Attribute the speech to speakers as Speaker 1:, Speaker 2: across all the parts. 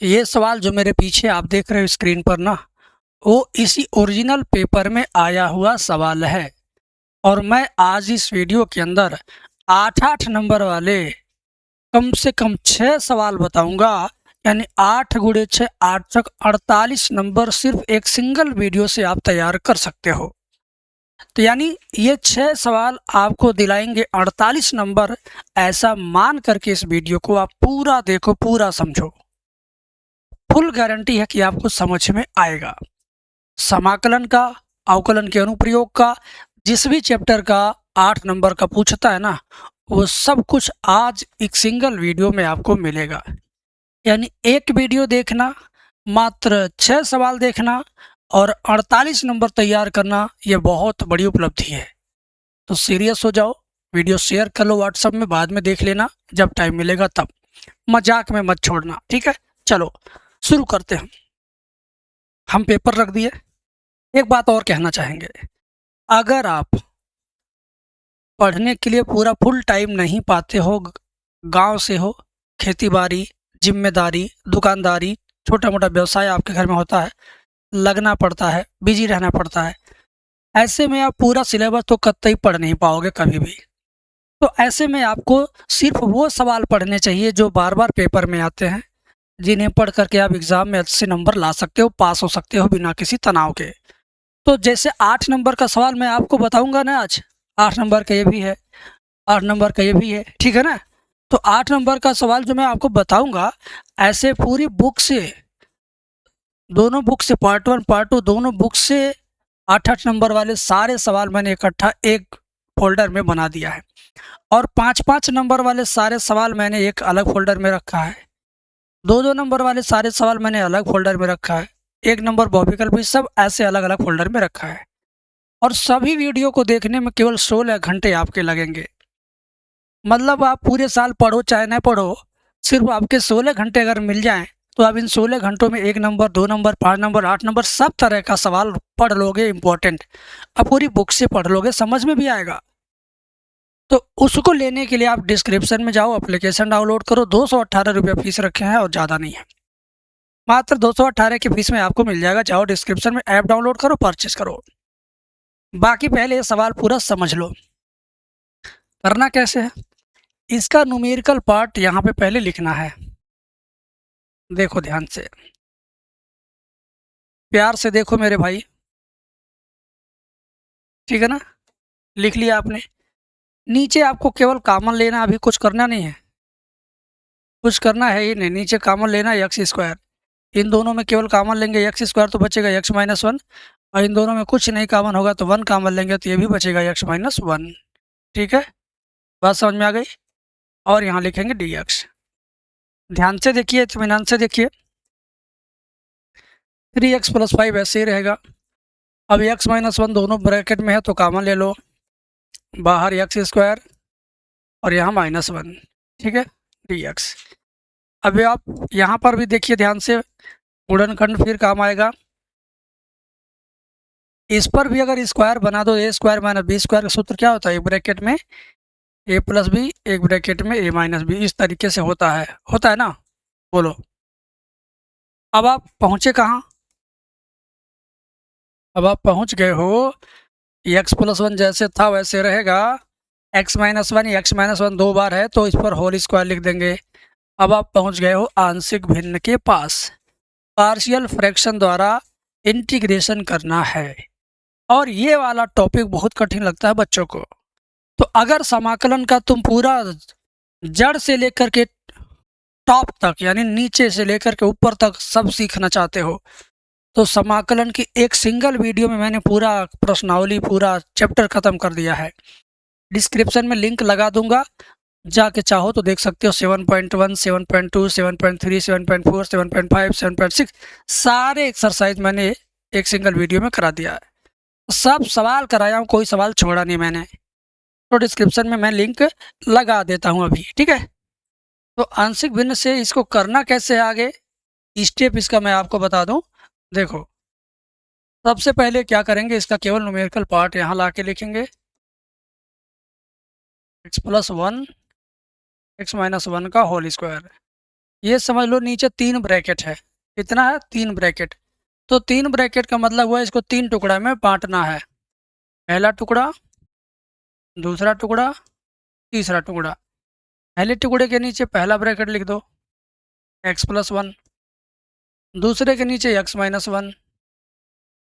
Speaker 1: ये सवाल जो मेरे पीछे आप देख रहे हो स्क्रीन पर ना, वो इसी ओरिजिनल पेपर में आया हुआ सवाल है। और मैं आज इस वीडियो के अंदर 8-8 नंबर वाले कम से कम 6 सवाल बताऊंगा। यानी 8 गुणे 6 8 तक 48 नंबर सिर्फ एक सिंगल वीडियो से आप तैयार कर सकते हो। तो यानी ये 6 सवाल आपको दिलाएंगे 48 नंबर। ऐसा मान करके इस वीडियो को आप पूरा देखो, पूरा समझो। फुल गारंटी है कि आपको समझ में आएगा। समाकलन का, अवकलन के अनुप्रयोग का, जिस भी चैप्टर का 8 नंबर का पूछता है ना, वो सब कुछ आज एक सिंगल वीडियो में आपको मिलेगा। यानी एक वीडियो देखना, मात्र 6 सवाल देखना और 48 नंबर तैयार करना, ये बहुत बड़ी उपलब्धि है। तो सीरियस हो जाओ, वीडियो शेयर कर लो व्हाट्सएप में, बाद में देख लेना जब टाइम मिलेगा तब। मजाक में मत छोड़ना, ठीक है। चलो शुरू करते हैं। हम पेपर रख दिए। एक बात और कहना चाहेंगे, अगर आप पढ़ने के लिए पूरा फुल टाइम नहीं पाते हो, गांव से हो, खेती बाड़ी, जिम्मेदारी, दुकानदारी, छोटा मोटा व्यवसाय आपके घर में होता है, लगना पड़ता है, बिजी रहना पड़ता है, ऐसे में आप पूरा सिलेबस तो कतई पढ़ नहीं पाओगे कभी भी। तो ऐसे में आपको सिर्फ वो सवाल पढ़ने चाहिए जो बार बार पेपर में आते हैं, जिन्हें पढ़ करके आप एग्ज़ाम में अच्छे नंबर ला सकते हो, पास हो सकते हो बिना किसी तनाव के। तो जैसे 8 नंबर का सवाल मैं आपको बताऊंगा ना आज, 8 नंबर का ये भी है, 8 नंबर का ये भी है, ठीक है ना। तो 8 नंबर का सवाल जो मैं आपको बताऊंगा, ऐसे पूरी बुक से, दोनों बुक से, पार्ट 1 पार्ट 2 दोनों बुक से 8-8 नंबर वाले सारे सवाल मैंने इकट्ठा एक फोल्डर में बना दिया है। और 5-5 नंबर वाले सारे सवाल मैंने एक अलग फोल्डर में रखा है। 2-2 नंबर वाले सारे सवाल मैंने अलग फोल्डर में रखा है। 1 नंबर बहुविकल्प भी सब ऐसे अलग अलग फोल्डर में रखा है। और सभी वीडियो को देखने में केवल 16 घंटे आपके लगेंगे। मतलब आप पूरे साल पढ़ो चाहे ना पढ़ो, सिर्फ आपके 16 घंटे अगर मिल जाएं, तो आप इन 16 घंटों में 1 नंबर, 2 नंबर, 5 नंबर, 8 नंबर सब तरह का सवाल पढ़ लोगे। इम्पोर्टेंट आप पूरी बुक से पढ़ लोगे, समझ में भी आएगा। तो उसको लेने के लिए आप डिस्क्रिप्शन में जाओ, एप्लीकेशन डाउनलोड करो। 218 रुपये फीस रखे हैं और ज़्यादा नहीं है, मात्र 218 की फीस में आपको मिल जाएगा। जाओ डिस्क्रिप्शन में, ऐप डाउनलोड करो, परचेस करो। बाकी पहले ये सवाल पूरा समझ लो। करना कैसे है, इसका न्यूमेरिकल पार्ट यहाँ पे पहले लिखना है। देखो ध्यान से, प्यार से देखो मेरे भाई, ठीक है ना। लिख लिया आपने। नीचे आपको केवल कॉमन लेना, अभी कुछ करना नहीं है, कुछ करना है ही नहीं। नीचे कॉमन लेना है एक्स स्क्वायर। इन दोनों में केवल कॉमन लेंगे एक्स स्क्वायर, तो बचेगा एक्स माइनस 1। और इन दोनों में कुछ नहीं कॉमन होगा तो 1 कॉमन लेंगे तो ये भी बचेगा एक्स माइनस 1। ठीक है, बात समझ में आ गई। और यहाँ लिखेंगे डी एक्स। ध्यान से देखिए, इत्मीनान से देखिए। 3x + 5 ऐसे ही रहेगा। अब एक्स माइनस 1 दोनों ब्रैकेट में है तो कॉमन ले लो, बाहर एक्स स्क्वायर और यहाँ -1। ठीक है, डी एक्स। अब आप यहाँ पर भी देखिए ध्यान से, गुणनखंड फिर काम आएगा। इस पर भी अगर स्क्वायर बना दो, a² - b² का सूत्र क्या होता है, एक ब्रैकेट में a + b, एक ब्रैकेट में a - b, इस तरीके से होता है ना। बोलो, अब आप पहुँचे कहाँ, अब आप पहुँच गए हो, x + 1 जैसे था वैसे रहेगा। x - 1, x - 1 2 बार है तो इस पर होल स्क्वायर लिख देंगे। अब आप पहुँच गए हो आंशिक भिन्न के पास। पार्शियल फ्रैक्शन द्वारा इंटीग्रेशन करना है। और ये वाला टॉपिक बहुत कठिन लगता है बच्चों को। तो अगर समाकलन का तुम पूरा जड़ से लेकर के टॉप तक, यानी नीचे से लेकर के ऊपर तक सब सीखना चाहते हो, तो समाकलन की एक सिंगल वीडियो में मैंने पूरा प्रश्नावली, पूरा चैप्टर ख़त्म कर दिया है। डिस्क्रिप्शन में लिंक लगा दूंगा, जाके चाहो तो देख सकते हो। 7.1, 7.2, 7.3, 7.4, 7.5, 7.6 सारे एक्सरसाइज मैंने एक सिंगल वीडियो में करा दिया है। सब सवाल कराया हूँ, कोई सवाल छोड़ा नहीं मैंने। तो डिस्क्रिप्शन में मैं लिंक लगा देता हूँ अभी, ठीक है। तो आंशिक भिन्न से इसको करना कैसे है, आगे स्टेप इसका मैं आपको बता दूँ। देखो, सबसे पहले क्या करेंगे, इसका केवल न्यूमेरिकल पार्ट यहाँ ला के लिखेंगे। x + 1 x - 1 का होल स्क्वायर। ये समझ लो नीचे 3 ब्रैकेट है। कितना है? 3 ब्रैकेट। तो 3 ब्रैकेट का मतलब हुआ इसको 3 टुकड़ा में बांटना है। पहला टुकड़ा, दूसरा टुकड़ा, तीसरा टुकड़ा। पहले टुकड़े के नीचे पहला ब्रैकेट लिख दो x+1, दूसरे के नीचे x-1,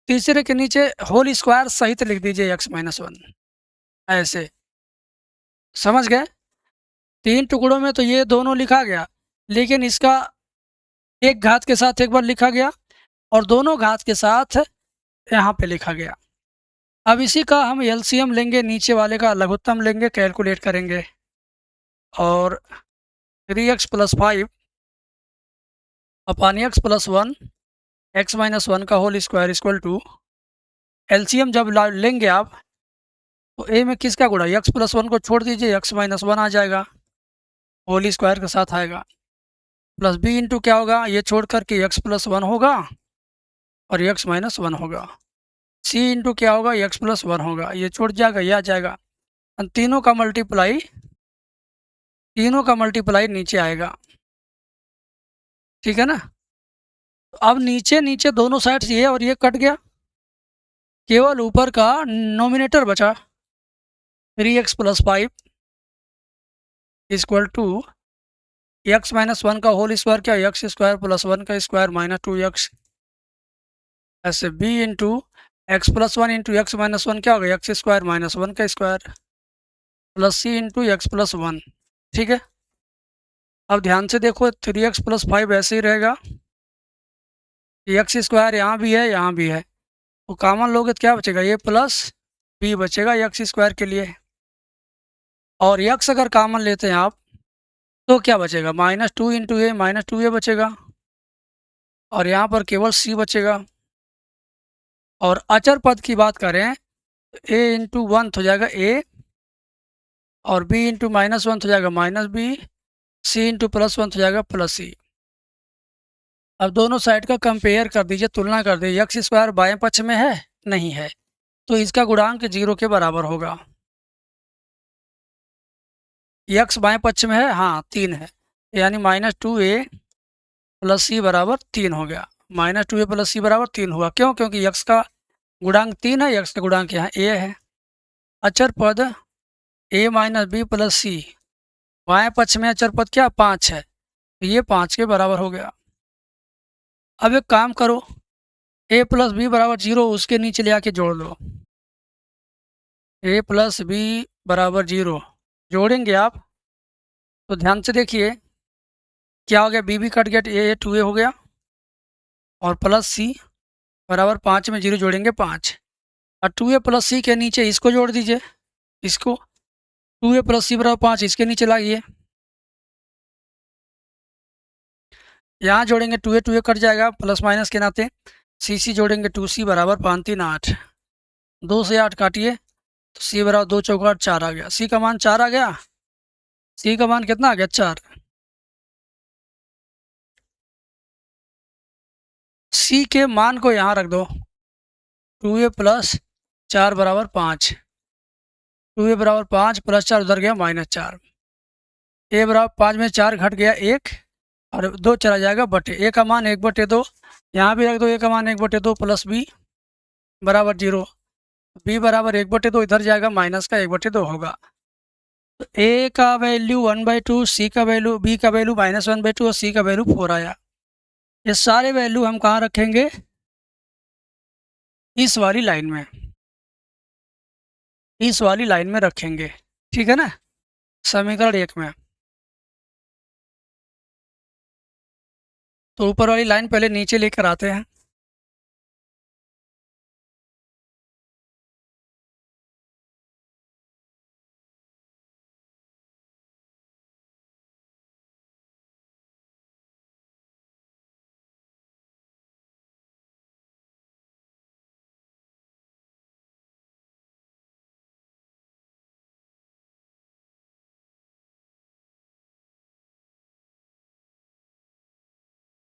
Speaker 1: तीसरे के नीचे होल स्क्वायर सहित लिख दीजिए x-1। ऐसे समझ गए? 3 टुकड़ों में तो ये दोनों लिखा गया, लेकिन इसका एक घात के साथ एक बार लिखा गया और दोनों घात के साथ यहाँ पे लिखा गया। अब इसी का हम एलसीएम लेंगे, नीचे वाले का लघुत्तम लेंगे, कैलकुलेट करेंगे। और 3x+5 अपॉन x+1 x-1 का whole square equal to, LCM जब लेंगे आप तो ए में किसका गुणा? x+1 को छोड़ दीजिए, x-1 आ जाएगा, होल स्क्वायर के साथ आएगा, प्लस b इंटू क्या होगा? ये छोड़ कर के x+1 होगा और x-1 होगा। c इंटू क्या होगा? x+1 होगा, ये छोड़ जाएगा, ये आ जाएगा। तीनों का मल्टीप्लाई नीचे आएगा। ठीक है ना? तो अब नीचे नीचे दोनों साइड ये और ये कट गया, केवल ऊपर का नोमिनेटर बचा। 3x+5 इक्वल टू x-1 का होल स्क्वायर, क्या x² + 1 का स्क्वायर माइनस 2x, ऐसे b into x+1 into x-1 क्या होगा? x² - 1 का square plus c into x+1। ठीक है, अब ध्यान से देखो, 3x+5 ऐसे ही रहेगा, x² यहाँ भी है, यहाँ भी है, तो कॉमन लोगे तो क्या बचेगा? ये प्लस b बचेगा x² के लिए। और x अगर कॉमन लेते हैं आप तो क्या बचेगा? -2 इंटू ए, -2a बचेगा, और यहाँ पर केवल c बचेगा। और अचर पद की बात करें तो a इंटू 1 हो जाएगा a, और b इंटू -1 हो जाएगा -b, c इंटू +1 हो जाएगा +c। अब दोनों साइड का कंपेयर कर दीजिए, तुलना कर दीजिए। x² बाएं पक्ष में है? नहीं है, तो इसका गुणांक 0 के बराबर होगा। x बाएं पक्ष में है? हाँ, 3 है, यानी -2a + c बराबर 3 हो गया। -2a + c बराबर 3 हुआ, क्यों? क्योंकि x का गुणांक 3 है, x का गुणांक यहाँ a है। अचर पद a - b + c, बाएं पक्ष में अचर पद क्या? 5 है, तो ये 5 के बराबर हो गया। अब एक काम करो, a + b बराबर 0 उसके नीचे ले आके जोड़ दो। a + b बराबर 0 जोड़ेंगे आप तो ध्यान से देखिए क्या हो गया? b कट गया, a 2a हो गया, और प्लस c बराबर 5 में 0 जोड़ेंगे 5, और 2a + c के नीचे इसको जोड़ दीजिए, इसको 2a + c बराबर 5 इसके नीचे लाइए, यहाँ जोड़ेंगे 2a कट जाएगा प्लस माइनस के नाते, c जोड़ेंगे 2c बराबर 5 3 8, 2 से 8 काटिए तो c बराबर 2 चौका 8 4 आ गया। c का मान 4 आ गया। c का मान कितना आ गया? 4। c के मान को यहाँ रख दो, 2a + 4 बराबर 5, 2a बराबर 5 + 4 उधर गया -4, a बराबर 5 में 4 घट गया 1, और 2 चला जाएगा बटे, a का मान 1/2, यहाँ भी रख दो a का मान 1/2 प्लस b बराबर 0, b बराबर 1/2 इधर जाएगा, माइनस का 1/2 होगा। तो a का वैल्यू 1/2, c का वैल्यू, b का वैल्यू -1/2 और c का वैल्यू 4 आया। ये सारे वैल्यू हम कहाँ रखेंगे? इस वाली लाइन में, इस वाली लाइन में रखेंगे। ठीक है ना? समीकरण 1 में। तो ऊपर वाली लाइन पहले नीचे लेकर आते हैं।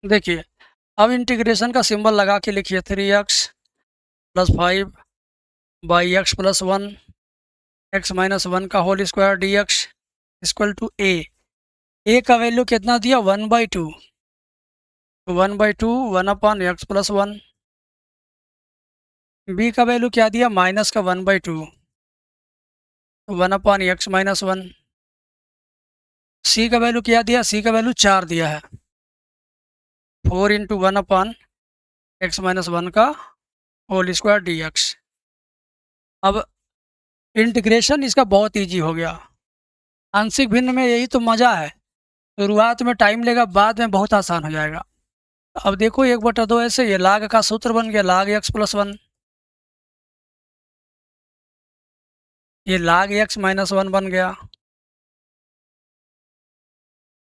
Speaker 1: देखिए, अब इंटीग्रेशन का सिंबल लगा के लिखिए, 3x + 5 / x + 1 x - 1 का whole square dx equal to a। A का वैल्यू कितना दिया 1/2, 1/2 1/x+1। बी का वैल्यू क्या दिया माइनस का 1/2, 1/x-1। सी का वैल्यू क्या दिया, सी का वैल्यू 4 दिया है, 4 इंटू 1/x-1 का होल स्क्वायर dx। अब इंटीग्रेशन इसका बहुत इजी हो गया। आंशिक भिन्न में यही तो मज़ा है, शुरुआत में टाइम लेगा, बाद में बहुत आसान हो जाएगा। अब देखो 1/2 ऐसे, ये लाग का सूत्र बन गया लाग x+1, ये लाग x-1 बन गया,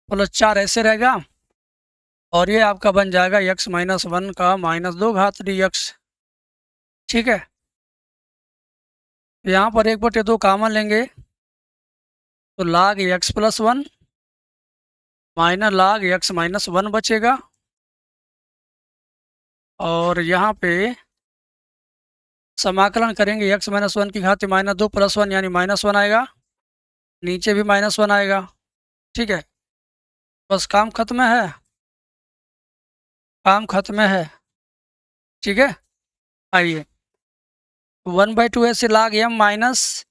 Speaker 1: +4 ऐसे रहेगा, और ये आपका बन जाएगा x-1 का -2 घात dx। ठीक है, यहाँ पर 1/2 कॉमन लेंगे तो लाग x+1 माइनस लाग x-1 बचेगा, और यहाँ पे समाकलन करेंगे x-1 की घात -2 + 1 यानी -1 आएगा, नीचे भी -1 आएगा। ठीक है, बस काम खत्म है, काम खत्म है। ठीक है, आइए 1/2 ऐसे लाग m माइनस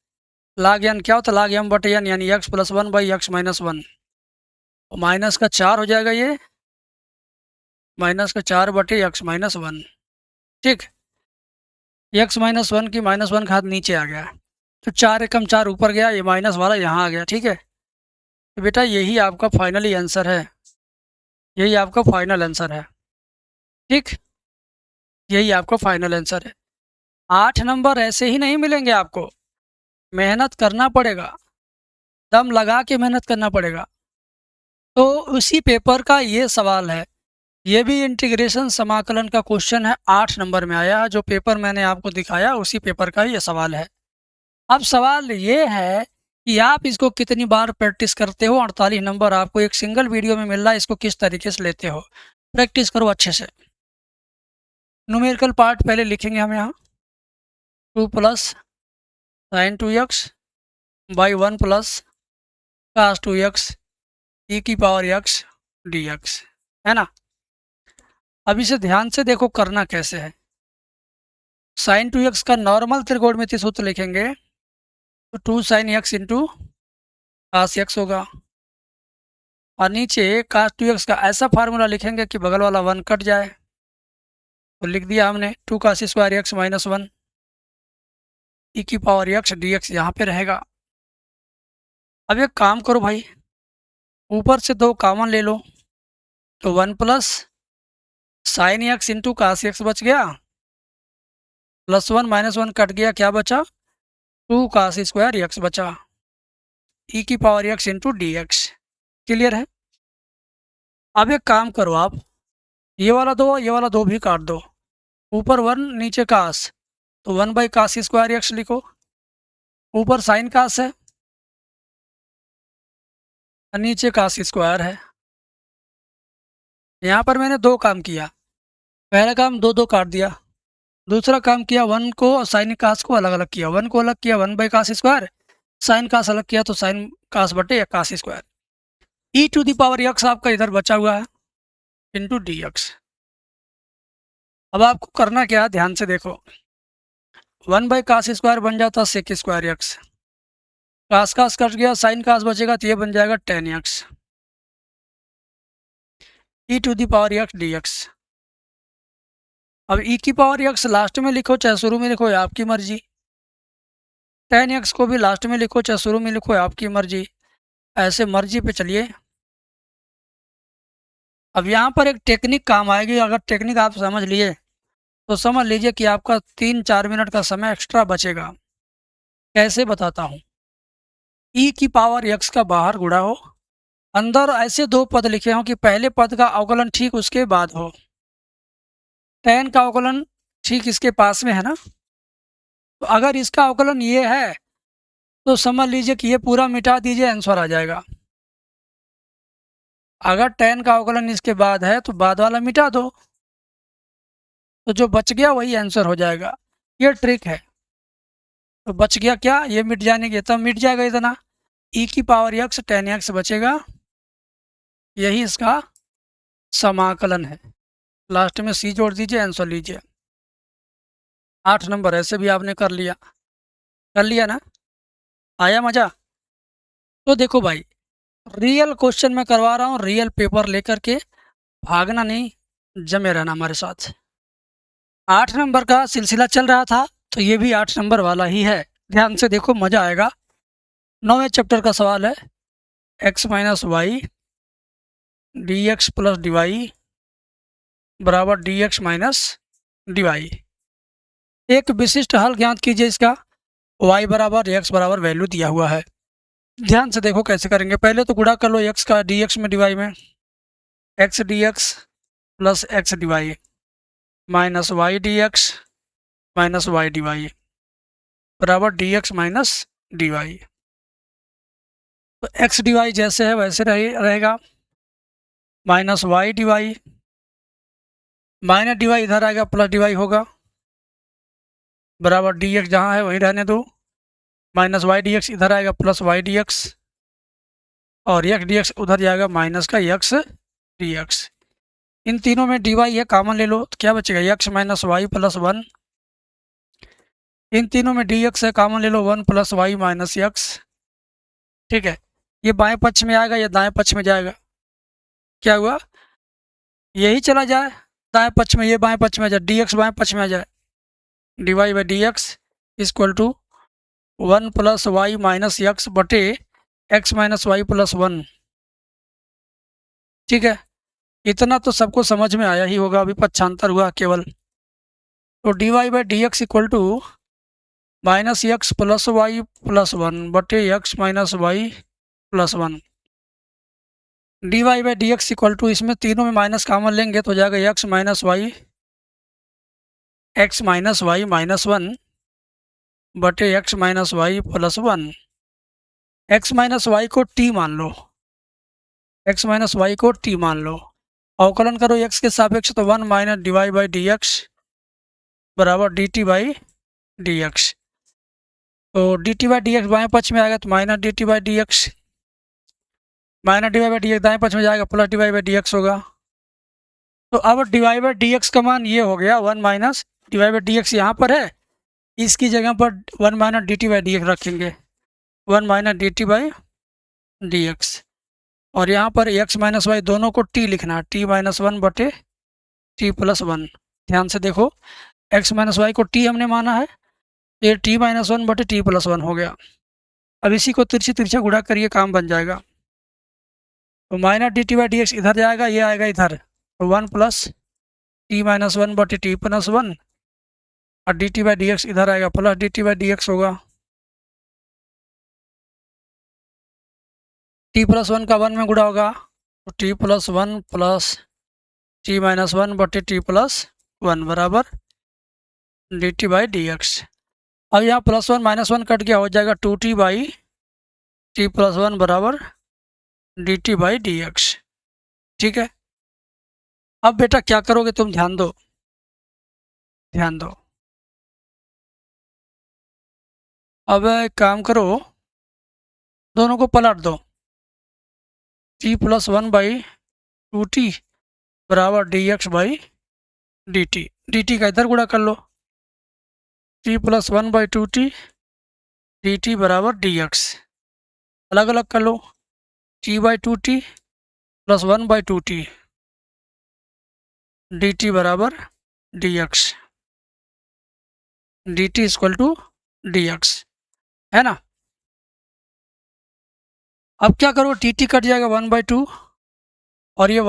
Speaker 1: लाग n क्या होता है, लाग m/n यानी x+1/x-1, माइनस का 4 हो जाएगा, ये -4/x-1। ठीक, x-1 की -1 घात नीचे आ गया, तो 4 एकम 4 ऊपर गया, ये माइनस वाला यहाँ आ गया। ठीक है, तो बेटा यही आपका फाइनली आंसर है, यही आपका फाइनल आंसर है। ठीक, यही आपका फाइनल आंसर है। 8 नंबर ऐसे ही नहीं मिलेंगे आपको, मेहनत करना पड़ेगा, दम लगा के मेहनत करना पड़ेगा। तो उसी पेपर का ये सवाल है, ये भी इंटीग्रेशन समाकलन का क्वेश्चन है, 8 नंबर में आया है, जो पेपर मैंने आपको दिखाया उसी पेपर का ये सवाल है। अब सवाल ये है कि आप इसको कितनी बार प्रैक्टिस करते हो। 48 नंबर आपको एक सिंगल वीडियो में मिल रहा है, इसको किस तरीके से लेते हो, प्रैक्टिस करो अच्छे से। न्यूमेरिकल पार्ट पहले लिखेंगे हम यहाँ, 2 + sin 2x by 1 + cos 2x e⁻x dx, है ना। अब इसे ध्यान से देखो करना कैसे है। sin 2x का नॉर्मल त्रिकोणमितीय सूत्र लिखेंगे तो 2 sin x into cos x होगा, और नीचे cos 2x का ऐसा फार्मूला लिखेंगे कि बगल वाला 1 कट जाए, तो लिख दिया हमने 2 cos² x - 1 e⁻x dx यहाँ पे रहेगा। अब एक काम करो भाई, ऊपर से 2 कॉमन ले लो, तो 1 + sin x into cos x बच गया, +1 - 1 कट गया, क्या बचा 2 cos² x बचा, e⁻x इंटू dx। क्लियर है। अब एक काम करो आप, ये वाला 2 ये वाला 2 भी काट दो, ऊपर 1 नीचे cos, तो 1/cos² x लिखो, ऊपर sin cos है और नीचे cos² है। यहाँ पर मैंने 2 काम किया, पहला काम 2 काट दिया, दूसरा काम किया 1 को और sin cos को अलग अलग किया, 1 को अलग किया 1/cos², sin cos अलग किया तो sin cos/cos², e⁻x आपका इधर बचा हुआ है इंटू dx। अब आपको करना क्या है, ध्यान से देखो, 1/cos² बन जाता sec²x, cos cos कट गया, sin cos बचेगा तो ये बन जाएगा tan x, e⁻x dx। अब e⁻x लास्ट में लिखो चाहे शुरू में लिखो, आपकी मर्जी, tan x को भी लास्ट में लिखो चाहे शुरू में लिखो, आपकी मर्जी, ऐसे मर्जी पे चलिए। अब यहाँ पर एक टेक्निक काम आएगी, अगर टेक्निक आप समझ लिए तो समझ लीजिए कि आपका 3-4 मिनट का समय एक्स्ट्रा बचेगा। कैसे बताता हूँ, e⁻x का बाहर गुणा हो, अंदर ऐसे 2 पद लिखे हों कि पहले पद का अवकलन ठीक उसके बाद हो, tan का अवकलन ठीक इसके पास में है ना, तो अगर इसका अवकलन ये है तो समझ लीजिए कि ये पूरा मिटा दीजिए, आंसर आ जाएगा। अगर tan का अवकलन इसके बाद है तो बाद वाला मिटा दो, तो जो बच गया वही आंसर हो जाएगा। ये ट्रिक है। तो बच गया क्या, ये मिट जाने के तब मिट जाएगा इतना, e⁻x tan x बचेगा यही इसका समाकलन है। लास्ट में सी जोड़ दीजिए, आंसर लीजिए। 8 नंबर ऐसे भी आपने कर लिया ना। आया मज़ा। तो देखो भाई, रियल क्वेश्चन मैं करवा रहा हूँ, रियल पेपर लेकर के, भागना नहीं, जमे रहना हमारे साथ। 8 नंबर का सिलसिला चल रहा था, तो ये भी 8 नंबर वाला ही है। ध्यान से देखो, मज़ा आएगा। 9वें चैप्टर का सवाल है, x minus Y D X plus D Y बराबर D X minus D Y. एक विशिष्ट हल ज्ञात कीजिए इसका। y बराबर x बराबर वैल्यू दिया हुआ है। ध्यान से देखो कैसे करेंगे। पहले तो गुणा कर लो x का dx में dy में, x dx plus x dy minus y dx minus y dy बराबर dx माइनस dy। तो x dy जैसे है वैसे रहेगा, minus y dy minus dy इधर आएगा, प्लस dy होगा, बराबर dx जहाँ है वहीं रहने दो, माइनस y dx इधर आएगा, प्लस y dx, और x dx उधर जाएगा, माइनस का x dx। इन तीनों में dy है, कॉमन ले लो, तो क्या बचेगा, x माइनस वाई प्लस 1। इन तीनों में dx है, कॉमन ले लो, 1 प्लस वाई माइनस x। ठीक है, ये बाएं पक्ष में आएगा, ये दाएं पक्ष में जाएगा। क्या हुआ, यही चला जाए दाएं पक्ष में, ये बाएं पक्ष में आ जाए, dx बाएं पक्ष में आ जाए, dy by dx equal to 1 plus y minus x बटे x माइनस वाई प्लस 1। ठीक है, इतना तो सबको समझ में आया ही होगा, अभी पक्षांतर हुआ केवल। तो dy by dx equal to minus x plus y plus 1 बटे x minus Y plus 1। D Y by D x equal to, इसमें तीनों में माइनस कॉमन लेंगे तो हो जाएगा एक्स माइनस वाई माइनस 1 बटे x minus Y plus 1। X minus Y को टी मान लो, एक्स माइनस वाई को टी मान लो, अवकलन करो एक्स के सापेक्ष, तो 1 minus D Y by D X बराबर D T by D X. तो D T by D X बाएँ पक्ष में आएगा, तो minus D T by D X, minus D Y by D X दाएँ पक्ष में जाएगा, plus D Y by D x होगा। तो अब d Y by D x का मान ये हो गया, 1 minus D Y by D x यहाँ पर है, इसकी जगह पर 1 minus D T by D x रखेंगे, 1 minus D T by D x. और यहाँ पर एक्स माइनस वाई दोनों को टी लिखना है, टी माइनस 1 बटे टी प्लस 1। ध्यान से देखो, एक्स माइनस वाई को टी हमने माना है, ये टी माइनस 1 बटे टी प्लस 1 हो गया। अब इसी को तिरछी तिरछा गुणा करिए, काम बन जाएगा। तो minus D T by D x इधर जाएगा, ये आएगा इधर, तो 1 प्लस टी माइनस 1 बटे टी प्लस 1, और D T by D x इधर आएगा, plus D T by D x होगा। टी प्लस 1 का 1 में गुणा होगा, तो T plus 1 plus T minus 1 बटे टी प्लस 1 बराबर D T by D x. अब यहाँ प्लस 1 माइनस 1 कट गया, हो जाएगा 2t बाई टी प्लस 1 बराबर D T by D x. ठीक है, अब बेटा क्या करोगे तुम, ध्यान दो, ध्यान दो। अब एक काम करो, दोनों को पलट दो, टी प्लस 1 बाई 2t बराबर D X by D T, D T का इधर गुणा कर लो, T plus 1 by 2t D T बराबर डी एक्स, अलग अलग कर लो, T by 2t plus 1 by 2t D T बराबर D X, D T equal to D X, है ना। अब क्या करो, टी टी कट जाएगा 1/2, और ये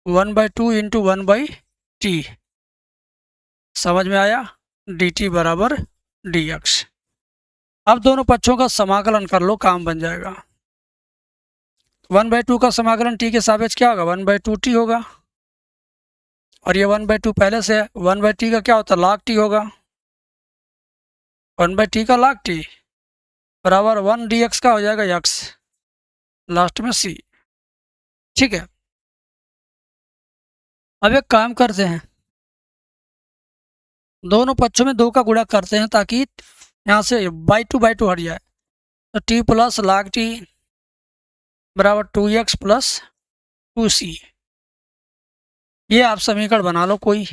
Speaker 1: 1/2 इंटू 1/t, समझ में आया, डी टी बराबर डी एक्स। अब दोनों पक्षों का समाकलन कर लो, काम बन जाएगा। 1/2 का समाकलन टी के सापेक्ष क्या होगा, 1/2t होगा, और ये 1/2 पहले से है, 1/t का क्या होता है, log t होगा, 1/t का log t बराबर 1 dx का हो जाएगा x, लास्ट में c। ठीक है, अब एक काम करते हैं, दोनों पक्षों में 2 का गुणा करते हैं, ताकि यहाँ से बाई टू हट जाए। तो t प्लस log t बराबर 2x प्लस 2c। ये आप समीकरण बना लो कोई।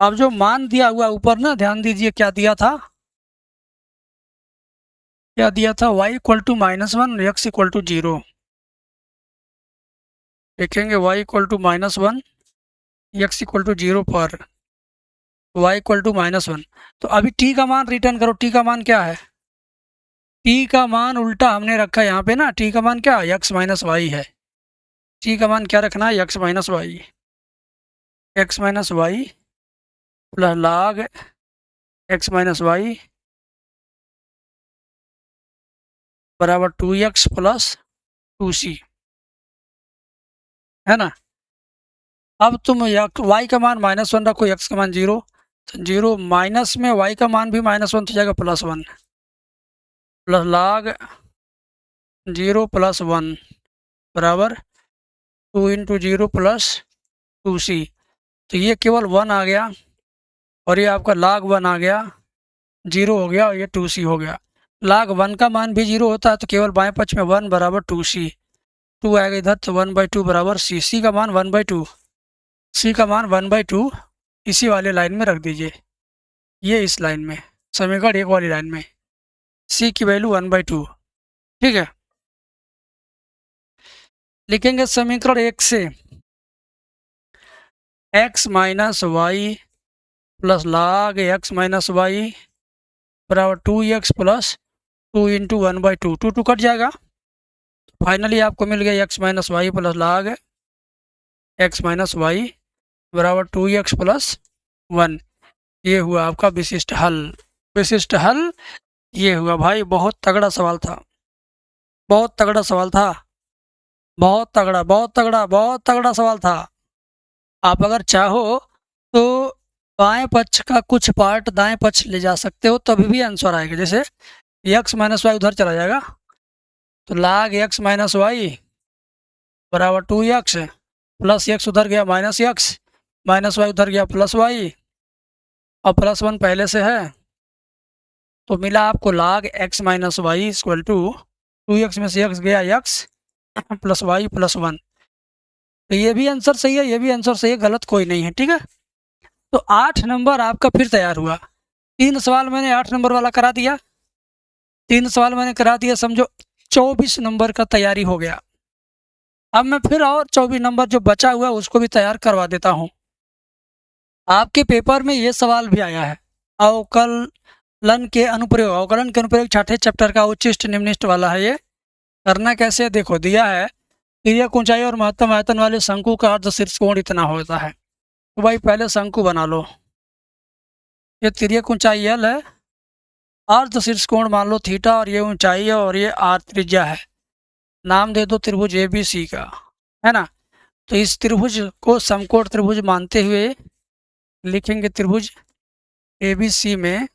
Speaker 1: अब जो मान दिया हुआ ऊपर ना, ध्यान दीजिए क्या दिया था, क्या दिया था, y equal to -1 x equal to 0। देखेंगे y equal to -1 x equal to 0 पर y इक्वल टू -1। तो अभी t का मान रिटर्न करो। t का मान क्या है, t का मान उल्टा हमने रखा है यहाँ पे ना। t का मान क्या है, x माइनस वाई है। t का मान क्या रखना है, x minus y. x minus Y plus log x minus y बराबर 2x प्लस 2c, है ना। अब तुम y का मान -1 रखो, x का मान 0, तो 0 माइनस में y का मान भी -1 तो जाएगा +1 प्लस log 0 प्लस 1 बराबर 2 इंटू 0 प्लस 2c। तो ये केवल 1 आ गया और ये आपका log 1 आ गया, 0 हो गया, और ये 2c हो गया। log 1 का मान भी 0 होता है तो केवल बाएं पक्ष में 1 बराबर 2c, 2 आएगा इधर तो 1/2 बराबर c। c का मान 1/2, c का मान 1/2 इसी वाले लाइन में रख दीजिए, ये इस लाइन में, समीकरण 1 वाली लाइन में c की वैल्यू 1/2। ठीक है, लिखेंगे समीकरण 1 से x minus Y plus log x minus y बराबर 2x प्लस 2 इंटू 1/2, 2 कट जाएगा। फाइनली आपको मिल गया x minus Y plus log x minus y बराबर 2x प्लस 1। ये हुआ आपका विशिष्ट हल। विशिष्ट हल ये हुआ। भाई बहुत तगड़ा सवाल था, बहुत तगड़ा सवाल था, बहुत तगड़ा, बहुत तगड़ा, बहुत तगड़ा सवाल था। आप अगर चाहो तो बाएं पक्ष का कुछ पार्ट दाएं पक्ष ले जा सकते हो, तभी भी आंसर आएगा। जैसे x माइनस वाई उधर चला जाएगा तो log x माइनस वाई बराबर 2x प्लस x उधर गया -x, माइनस वाई उधर गया प्लस वाई, और +1 पहले से है तो मिला आपको log x minus y equal to 2x में से x गया x प्लस वाई प्लस 1। तो ये भी आंसर सही है, ये भी आंसर सही है, गलत कोई नहीं है। ठीक है, तो 8 नंबर आपका फिर तैयार हुआ। 3 सवाल मैंने 8 नंबर वाला करा दिया, 3 सवाल मैंने करा दिया, समझो 24 नंबर का तैयारी हो गया। अब मैं फिर और 24 नंबर जो बचा हुआ उसको भी तैयार करवा देता हूँ। आपके पेपर में ये सवाल भी आया है, अवकलन के अनुप्रयोग, अवकलन के अनुप्रयोग छठे चैप्टर का उच्चिष्ट निम्निष्ट वाला है। ये करना कैसे, देखो दिया है, तिर्यक ऊंचाई और महत्तम आयतन वाले शंकु का अर्धशीर्ष कोण इतना होता है। तो भाई पहले शंकु बना लो। ये तिर्यक ऊंचाई l है, अर्धशीर्ष कोण मान लो थीटा, और ये ऊंचाई है और ये r त्रिज्या है। नाम दे दो त्रिभुज ABC का, है ना। तो इस त्रिभुज को समकोण त्रिभुज मानते हुए लिखेंगे त्रिभुज ABC में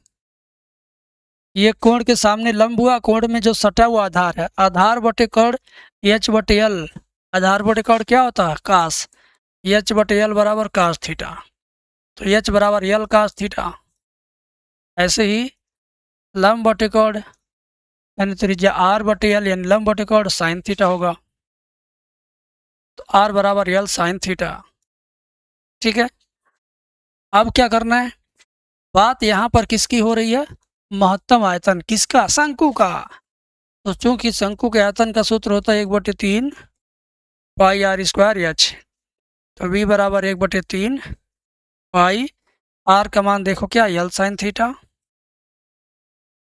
Speaker 1: ये कोण के सामने लंब हुआ, कोण में जो सटा हुआ आधार है, आधार बटे कोण h/l, आधार बटे कोण क्या होता है, कास, h/l बराबर कास थीटा। तो h बराबर l कास थीटा। ऐसे ही लंब बटे कोण यानी त्रिज्या r/l यानी लंब बटे कोण साइन थीटा होगा। तो r बराबर l साइन थीटा। ठीक है, अब क्या करना है, बात यहाँ पर किसकी हो रही है, महत्तम आयतन किसका, शंकु का। तो चूंकि शंकु के आयतन का सूत्र होता है 1/3 पाई r² h, तो v बराबर 1/3 पाई, r का मान देखो क्या, l साइन थीटा,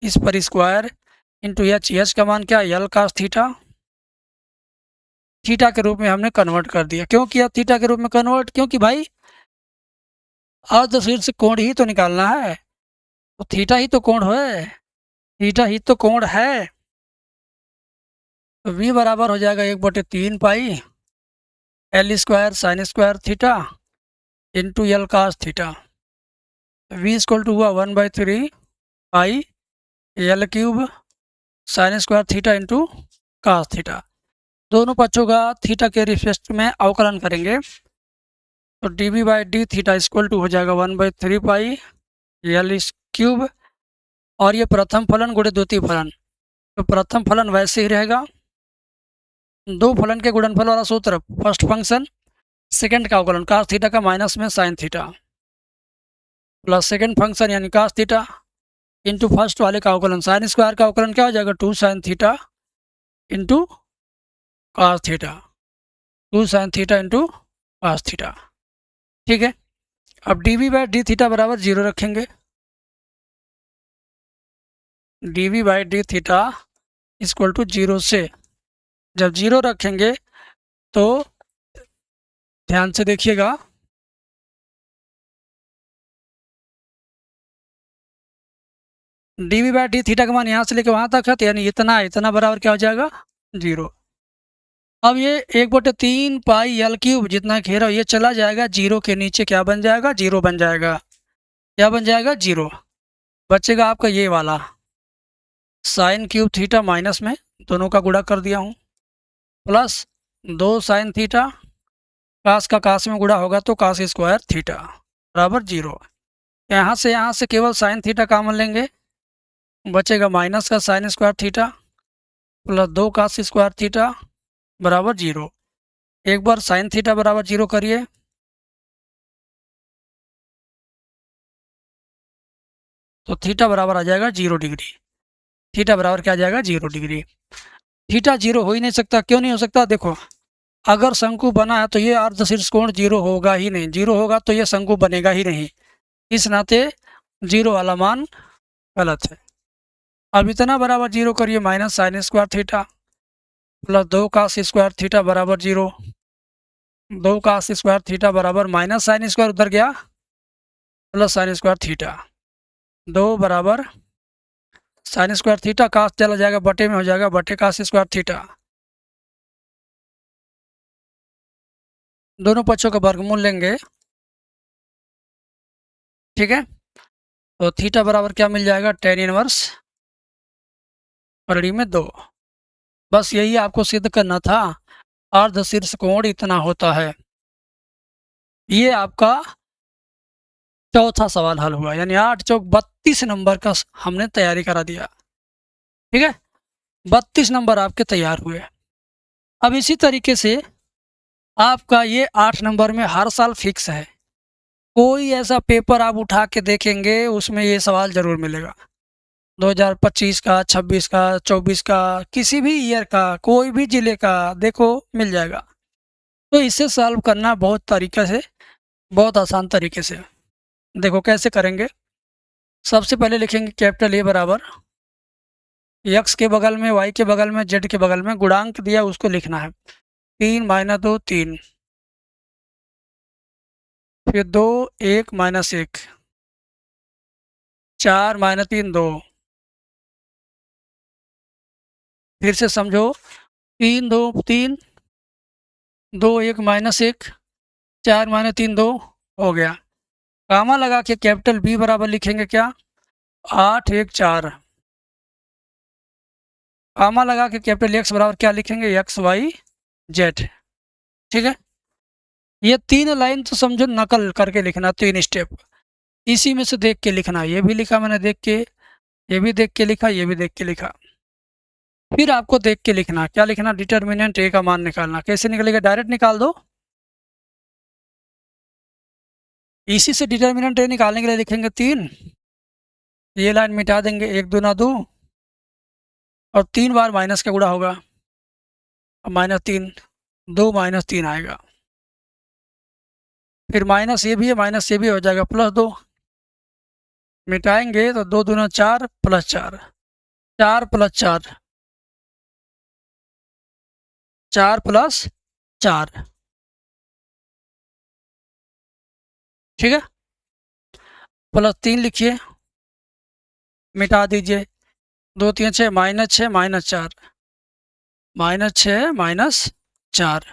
Speaker 1: इस पर स्क्वायर इंटू h का मान क्या, l कास थीटा। थीटा के रूप में हमने कन्वर्ट कर दिया। क्यों किया थीटा के रूप में कन्वर्ट, क्योंकि भाई अर्धशीर्ष कोण ही तो निकालना है, तो थीटा ही तो कोण है, थीटा ही तो कोण है। तो v बराबर हो जाएगा 1/3 pi l² sin² theta into l cos theta. v equal to हुआ 1/3 pi l³ sin² theta into cos theta. दोनों पक्षों का थीटा के रिस्पेक्ट में अवकलन करेंगे तो dv/d थीटा इक्वल टू हो जाएगा 1/3 पाई l³, और ये प्रथम फलन गुणे द्वितीय फलन, तो प्रथम फलन वैसे ही रहेगा, दो फलन के गुणनफल वाला सूत्र, फर्स्ट फंक्शन सेकंड का अवकलन cos थीटा का माइनस में sin theta plus second function यानी cos थीटा इंटू फर्स्ट वाले का अवकलन साइन स्क्वायर का अवकलन क्या हो जाएगा 2 sin theta into cos theta 2 sin theta into cos theta. ठीक है, अब d v by d theta बराबर 0 रखेंगे। D v by d theta equal to 0 से जब 0 रखेंगे तो ध्यान से देखिएगा, d v by d theta का मान यहाँ से लेकर वहाँ तक है, तो यानी इतना बराबर क्या हो जाएगा 0। अब ये 1/3 पाई एल क्यूब जितना घेरा ये चला जाएगा 0 के नीचे, क्या बन जाएगा 0 बन जाएगा। क्या बन जाएगा 0, बचेगा आपका ये वाला साइन क्यूब थीटा माइनस में दोनों का गुणा कर दिया हूँ प्लस 2 sin थीटा कास का कास में गुणा होगा तो कास स्क्वायर थीटा बराबर 0। यहाँ से केवल साइन थीटा कॉमन लेंगे, बचेगा माइनस का sine square theta plus 2 cos square theta बराबर 0। एक बार साइन थीटा बराबर 0 करिए तो थीटा बराबर आ जाएगा 0 डिग्री। थीटा बराबर क्या आ जाएगा 0 डिग्री। थीटा 0 हो ही नहीं सकता, क्यों नहीं हो सकता, देखो अगर शंकु बना है तो ये अर्धशीर्ष कोण 0 होगा ही नहीं, 0 होगा तो ये शंकु बनेगा ही नहीं, इस नाते 0 वाला मान गलत है। अब इतना बराबर 0 करिए minus sine square theta plus 2 cos square theta बराबर 0। 2 कास स्क्वायर थीटा बराबर माइनस साइन स्क्वायर उधर गया प्लस साइन स्क्वायर थीटा 2 बराबर साइन स्क्वायर थीटा कास चला जाएगा बटे में हो जाएगा बटे कास स्क्वायर थीटा, दोनों पक्षों का वर्गमूल लेंगे। ठीक है, तो थीटा बराबर क्या मिल जाएगा tan इनवर्स डी में 2। बस यही आपको सिद्ध करना था, अर्धशीर्ष कोण इतना होता है। ये आपका चौथा सवाल हल हुआ, यानी 8 चौक 32 नंबर का हमने तैयारी करा दिया। ठीक है, 32 नंबर आपके तैयार हुए। अब इसी तरीके से आपका ये 8 नंबर में हर साल फिक्स है, कोई ऐसा पेपर आप उठा के देखेंगे उसमें ये सवाल ज़रूर मिलेगा। 2025 का, 26 का, 24 का, किसी भी ईयर का, कोई भी ज़िले का देखो मिल जाएगा। तो इसे सॉल्व करना बहुत तरीके से, बहुत आसान तरीके से। देखो कैसे करेंगे, सबसे पहले लिखेंगे कैपिटल ए बराबर एक्स के बगल में, वाई के बगल में, जेड के बगल में गुणांक दिया उसको लिखना है। 3 - 2 3, फिर 2 1 - 1, 4 - 3 2, फिर से समझो 3 2 3 2 1 - 1 4 - 3 2 हो गया। कामा लगा के कैपिटल बी बराबर लिखेंगे क्या 8 1 4, कामा लगा के कैपिटल एक्स बराबर क्या लिखेंगे एक्स वाई जेड। ठीक है, ये 3 लाइन तो समझो नकल करके लिखना, 3 स्टेप इसी में से देख के लिखना। ये भी लिखा मैंने देख के, ये भी देख के लिखा, ये भी देख के लिखा। फिर आपको देख के लिखना, क्या लिखना डिटर्मिनेंट ए का मान निकालना। कैसे निकलेगा, डायरेक्ट निकाल दो। इसी से डिटर्मिनेंट ए निकालने के लिए लिखेंगे 3, ये लाइन मिटा देंगे, 1 दूना 2 और 3 बार माइनस का गुणा होगा, -3 2 - 3 आएगा, फिर माइनस ये भी है, माइनस ये भी हो जाएगा, +2 मिटाएंगे तो 2 दूना 4 +4, 4 + 4 4 + 4। ठीक है, +3 लिखिए, मिटा दीजिए, 2 3 6 -6 -4 -6 -4।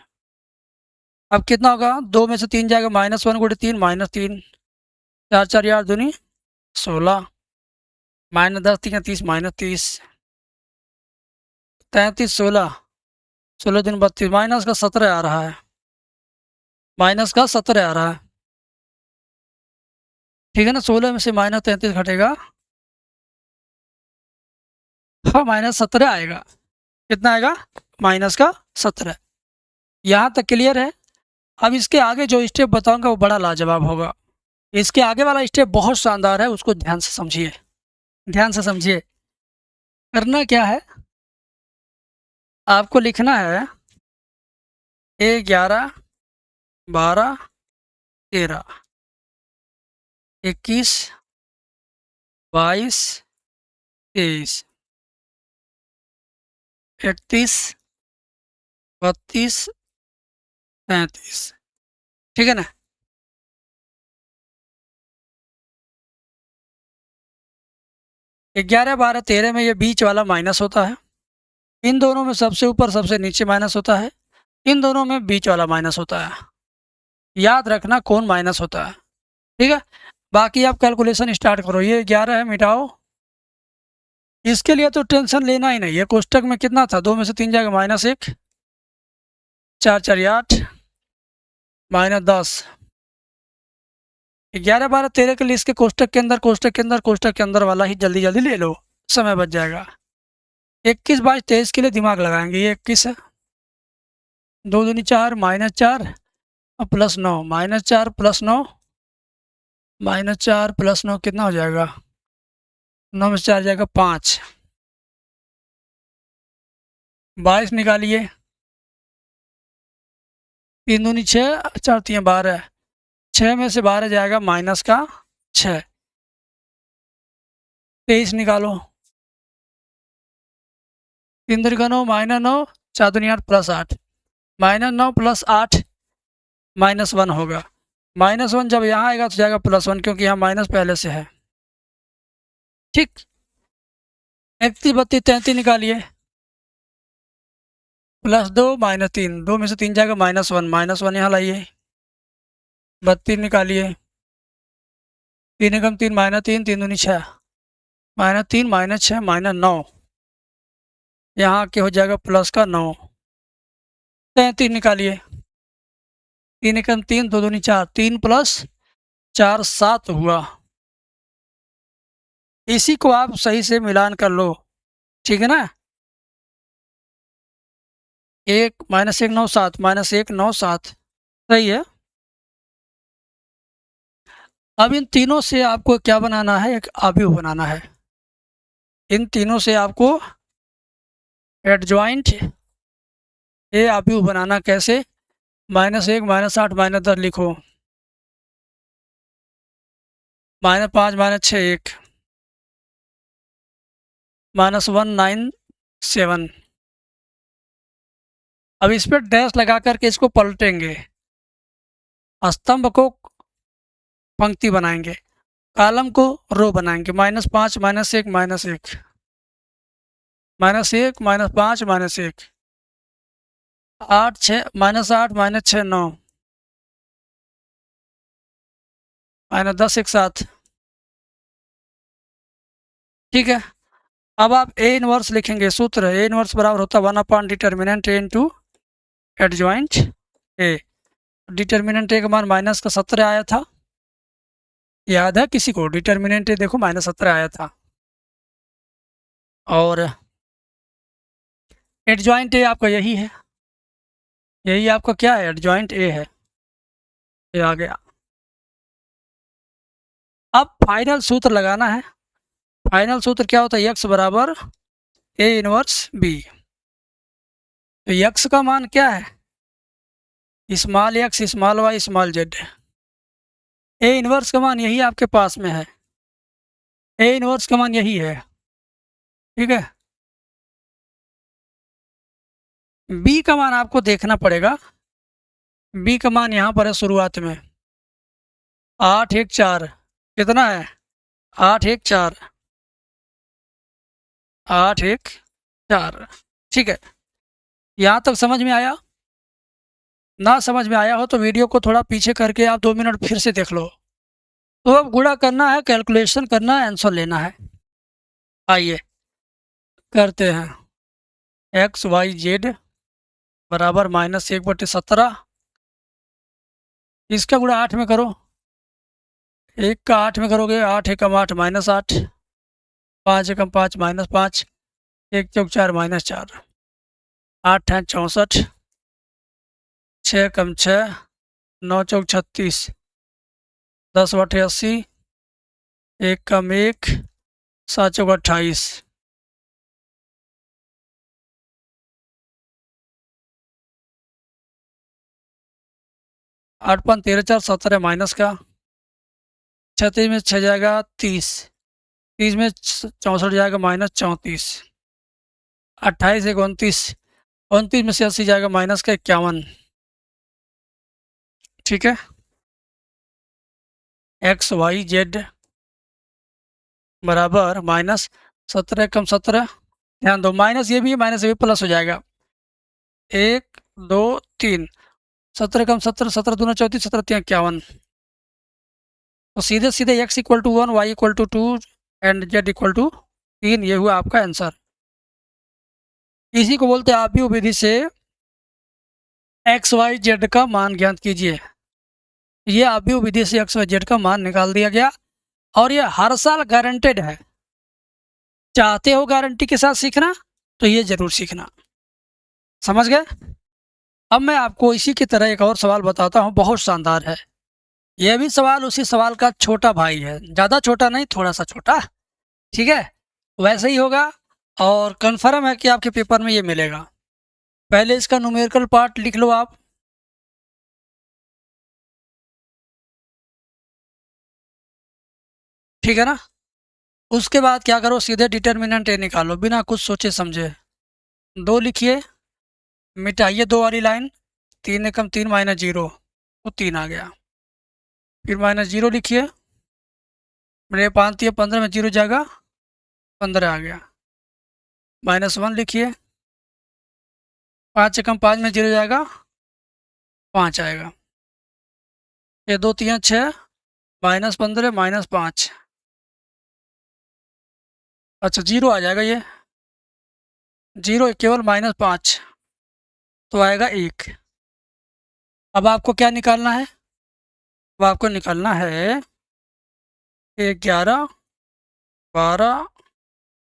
Speaker 1: अब कितना होगा, 2 में से 3 जाएगा, -1 × 3 -3, 4 4 यार दूनी 16, -10 3 30 -30, 33 16 16 दिन 32, माइनस का 17 आ रहा है, माइनस का 17 आ रहा है। ठीक है ना, 16 में से -33 घटेगा, हाँ -17 आएगा। कितना आएगा माइनस का 17। यहाँ तक क्लियर है। अब इसके आगे जो स्टेप बताऊंगा वो बड़ा लाजवाब होगा। इसके आगे वाला स्टेप बहुत शानदार है, उसको ध्यान से समझिए, ध्यान से समझिए। करना क्या है, आपको लिखना है 11, 12, 13, 21, 22, 23, 31, 32, 33। ठीक है ना। ग्यारह, बारह, 13 में ये बीच वाला माइनस होता है। इन दोनों में सबसे ऊपर सबसे नीचे माइनस होता है। इन दोनों में बीच वाला माइनस होता है। याद रखना कौन माइनस होता है। ठीक है। बाकी आप कैलकुलेशन स्टार्ट करो। ये 11 है, मिटाओ। इसके लिए तो टेंशन लेना ही नहीं है। कोष्टक में कितना था, 2 में से 3 जाएगा -1, 4 4 8, -10। 11, 12, 13 के लिए इसके कोष्टक के अंदर, कोष्टक के अंदर, कोष्टक के अंदर वाला ही जल्दी जल्दी ले लो, समय बच जाएगा। 21, 22, 23 के लिए दिमाग लगाएंगे। ये 21 है, 2 दूनी 4, -4 और +9, -4 +9, -4 +9 कितना हो जाएगा, 9 में से 4 जाएगा 5। 22 निकालिए, 3 दूनी 6, 4 3 12, 6 में से 12 जाएगा माइनस का 6। 23 निकालो, 3 दूनी 9, -9, 4 दूनी 8 +8, -9 +8 -1 होगा। -1 जब यहाँ आएगा तो जाएगा +1, क्योंकि यहाँ माइनस पहले से है। ठीक। 31, 32, 33 निकालिए, +2 -3, 2 में से 3 जाएगा -1, -1 यहाँ लाइए। 32 निकालिए, 3 एकम 3, -3, 3 दूनी 6, -3 -6 -9, यहाँ के हो जाएगा प्लस का 9। 33 निकालिए, 3 एकम 3, 2 दूनी 4, 3 + 4 7 हुआ। इसी को आप सही से मिलान कर लो। ठीक है ना। 1 -1 9 7, -1 9 7, सही है। अब इन तीनों से आपको क्या बनाना है, एक अवयव बनाना है। इन तीनों से आपको एडजॉइंट ये अवयव बनाना। कैसे, -1 -8 -10 लिखो, -5 -6 1, -1 9 7। अब इस पर डैश लगा करके इसको पलटेंगे, स्तंभ को पंक्ति बनाएंगे, कॉलम को रो बनाएंगे। -5 -1 -1, -1 -5 -1, 8 6 -8 -6 9, -10 1 7। ठीक है। अब आप ए इनवर्स लिखेंगे। सूत्र ए इनवर्स बराबर होता है 1 determinant A into adjoint A. Determinant A का मान -17 आया था, याद है किसी को? डिटर्मिनेंट ए देखो -17 आया था। और एडजॉइंट ए आपका यही है, यही आपका क्या है, एडजॉइंट ए है। ये आ गया। अब फाइनल सूत्र लगाना है। फाइनल सूत्र क्या होता है, x बराबर ए इनवर्स बी। तो x का मान क्या है, small x small y small z। A inverse का मान यही आपके पास में है, ए इनवर्स का मान यही है। ठीक है। बी का मान आपको देखना पड़ेगा। बी का मान यहाँ पर है शुरुआत में, 8 1 4, कितना है, 8 1 4, 8 1 4। ठीक है। यहाँ तक समझ में आया? ना समझ में आया हो तो वीडियो को थोड़ा पीछे करके आप 2 मिनट फिर से देख लो। तो अब गुणा करना है, कैलकुलेशन करना है, आंसर लेना है। आइए करते हैं। एक्स वाई जेड बराबर -1/17। इसका गुणा 8 में करो, 1 का 8 में करोगे, 8 एकम 8 -8, 5 एकम 5 -5, 1 चौक 4 -4। 8 है 64, 6 कम 6, 9 चौक 36, 10 बटे 80, 1 कम 1, 7 चौक 28। 8 5 13 4 17 माइनस का, 36 में 6 जाएगा 30, 30 में 64 जाएगा माइनस 34, 28 एक 29, 29 में से 80 जाएगा माइनस का 51। ठीक है, एक्स वाई जेड बराबर माइनस 17 कम 17, ध्यान दो माइनस ये भी है माइनस ये भी प्लस हो जाएगा, 1 2 3, 17 कम 17, 17 दूना 34, 17 3 51। तो सीधे सीधे x equal to 1, y equal to 2 and z equal to 3, ये हुआ आपका आंसर। इसी को बोलते हैं आप भी विधि से एक्स वाई जेड का मान ज्ञात कीजिए। ये आप भी विधि से एक्स वाई जेड का मान निकाल दिया गया और ये हर साल गारंटेड है। चाहते हो गारंटी के साथ सीखना तो ये जरूर सीखना, समझ गए। अब मैं आपको इसी की तरह एक और सवाल बताता हूँ, बहुत शानदार है। यह भी सवाल उसी सवाल का छोटा भाई है, ज़्यादा छोटा नहीं, थोड़ा सा छोटा। ठीक है, वैसे ही होगा और कन्फर्म है कि आपके पेपर में ये मिलेगा। पहले इसका न्यूमेरिकल पार्ट लिख लो आप। ठीक है ना, उसके बाद क्या करो, सीधे डिटर्मिनेंट ए निकालो बिना कुछ सोचे समझे। 2 लिखिए, मिटाइए 2 वाली लाइन, 3 एकम 3 माइनस 0 तो 3 आ गया। फिर माइनस 0 लिखिए, मेरे 5 दिए 15 में 0 जाएगा 15 आ गया। माइनस 1 लिखिए, 5 एकम 5 में 0 जाएगा 5 आएगा। ये 2 3 6, माइनस 15 माइनस 5, अच्छा 0 आ जाएगा। ये 0 केवल माइनस 5 तो आएगा 1। अब आपको क्या निकालना है, अब आपको निकालना है 11 12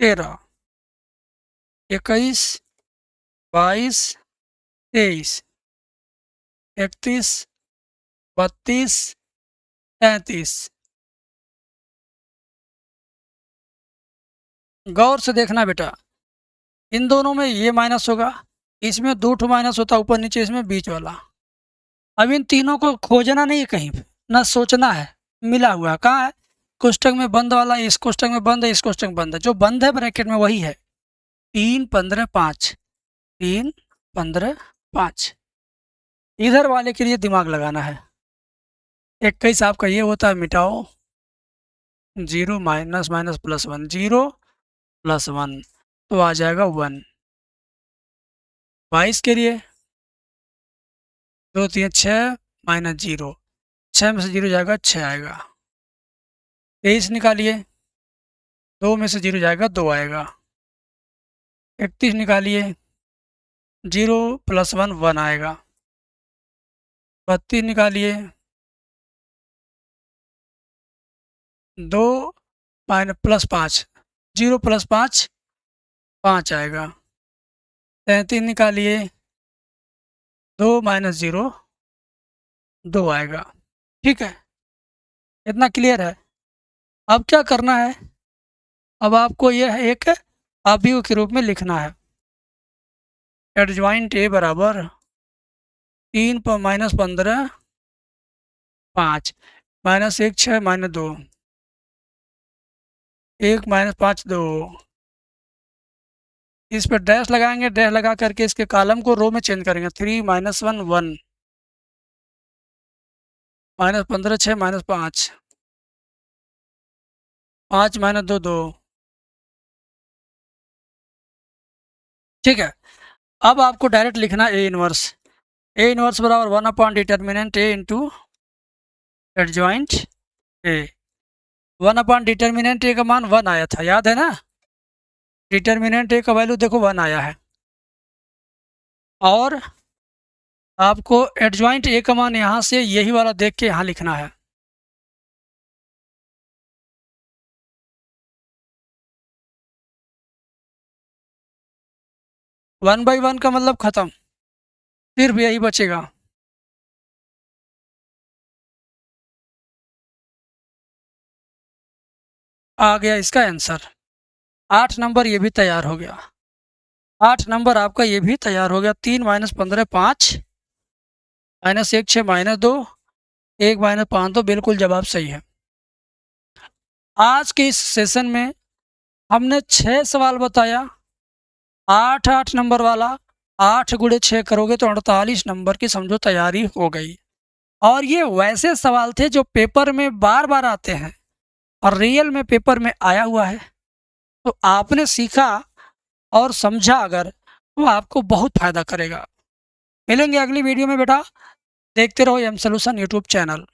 Speaker 1: 13 21 22 23 31 32 33। गौर से देखना बेटा, इन दोनों में ये माइनस होगा, इसमें 2 ठो माइनस होता ऊपर नीचे, इसमें बीच वाला। अब इन तीनों को खोजना नहीं है कहीं पे, ना सोचना है, मिला हुआ है। कहाँ है, कोष्टक में बंद वाला, इस कोष्टक में बंद है, इस कोष्टक में बंद है, जो बंद है ब्रैकेट में वही है। 3 15 5, 3 15 5। इधर वाले के लिए दिमाग लगाना है। 21 आपका ये होता है, मिटाओ 0 माइनस माइनस प्लस 1, 0 प्लस 1 तो आ जाएगा 1। 22 के लिए 2 3 6 माइनस 0, 6 में से 0 जाएगा 6 आएगा। 23 निकालिए, 2 में से 0 जाएगा 2 आएगा। 31 निकालिए, 0 प्लस 1 1 आएगा। 32 निकालिए, 2 माइनस प्लस 5, 0 प्लस 5 5 आएगा। 33 निकालिए, 2 माइनस 0 2 आएगा। ठीक है, इतना क्लियर है। अब क्या करना है, अब आपको यह एक अवयव के रूप में लिखना है। एडजॉइंट ए बराबर 3 पर माइनस 15 5 माइनस 1 6 माइनस 2 1 माइनस 5 2। इस पर डैश लगाएंगे, डैश लगा करके इसके कॉलम को रो में चेंज करेंगे। 3 माइनस 1 1 माइनस 15 6 माइनस 5 5 माइनस 2 2। ठीक है, अब आपको डायरेक्ट लिखना ए इनवर्स। ए इनवर्स बराबर 1 upon determinant A into adjoint A. 1 upon determinant A का मान 1 आया था, याद है ना। डिटर्मिनेंट ए का वैल्यू देखो 1 आया है, और आपको एडजॉइंट ए का मान यहाँ से यही वाला देख के यहाँ लिखना है। 1 बाई 1 का मतलब ख़त्म, सिर्फ यही बचेगा। आ गया इसका आंसर। 8 नंबर ये भी तैयार हो गया। 8 नंबर आपका ये भी तैयार हो गया। 3 माइनस 15 5, माइनस 1 6, माइनस 2 1, माइनस 5 2, बिल्कुल जवाब सही है। आज के इस सेशन में हमने 6 सवाल बताया, 8 नंबर वाला। 8 गुणे 6 करोगे तो 48 नंबर की समझो तैयारी हो गई। और ये वैसे सवाल थे जो पेपर में बार बार आते हैं और रियल में पेपर में आया हुआ है। तो आपने सीखा और समझा अगर, तो आपको बहुत फ़ायदा करेगा। मिलेंगे अगली वीडियो में बेटा। देखते रहो एम सॉल्यूशन यूट्यूब चैनल।